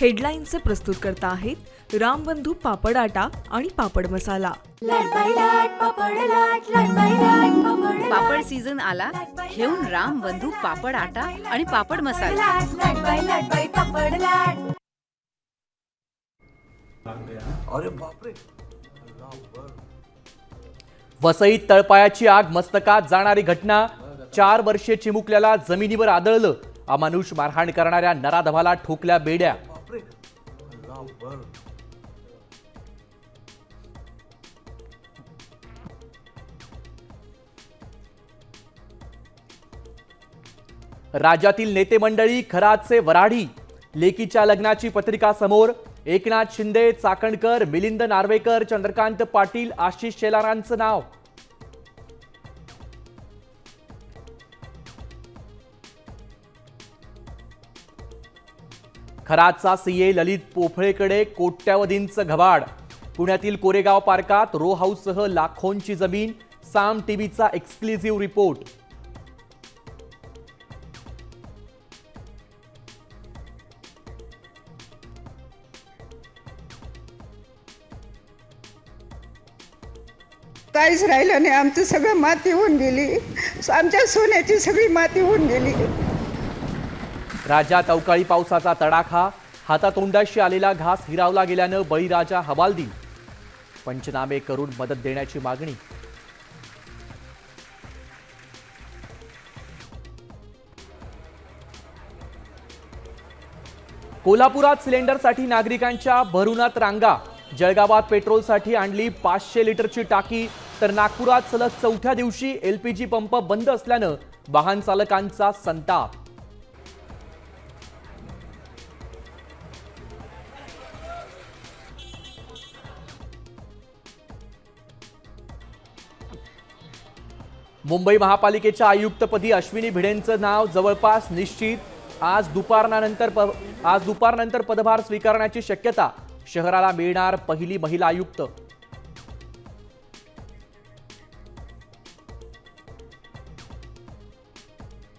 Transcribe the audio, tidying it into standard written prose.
हेडलाईनचे प्रस्तुतकर्ता आहेत रामबंधू पापड आटा आणि पापड मसाला। पापड सीझन आला, घेऊन रामबंधू पापड आटा आणि पापड मसाला। अरे बापरे। वसईत तळपायाची आग मस्तकात जाणारी घटना। 4 वर्षे चिमुकल्याला जमिनीवर आदळलं। अमानुष मारहाण करणाऱ्या नराधमाला ठोकल्या बेड्या। राज्यातील नेते मंडळी खरातचे वराडी। लेकीच्या लग्नाची पत्रिका समोर। एकनाथ शिंदे, चाकणकर, मिलिंद नार्वेकर, चंद्रकांत पाटील, आशिष शेलारांचं नाव। खरातचा सीए ललित पोफळेकडे कोट्यावधींचं घबाड। पुण्यातील कोरेगाव पार्कात रो हाऊससह लाखोंची जमीन। साम टीव्हीचा एक्सक्लुझिव्ह रिपोर्ट। काहीच राहिलं नाही, आमचं सगळं माती होऊन गेली। आमच्या सोन्याची सगळी माती होऊन गेली। राज्यात अवकाळी पावसाचा तडाखा। हातातोंडाशी आलेला घास हिरावला गेल्यानं बळीराजा हवालदिल। पंचनामे करून मदत देण्याची मागणी। कोल्हापुरात सिलेंडरसाठी नागरिकांच्या भरूनात रांगा। जळगावात पेट्रोलसाठी आणली 500 लिटरची टाकी, तर नागपुरात सलग 4थ्या दिवशी एलपीजी पंप बंद असल्यानं वाहन चालकांचा संताप। मुंबई महापालिकेच्या आयुक्तपदी अश्विनी भिडेंचं नाव जवळपास निश्चित। आज दुपारनंतर पदभार स्वीकारण्याची शक्यता। शहराला मिळणार पहिली महिला आयुक्त।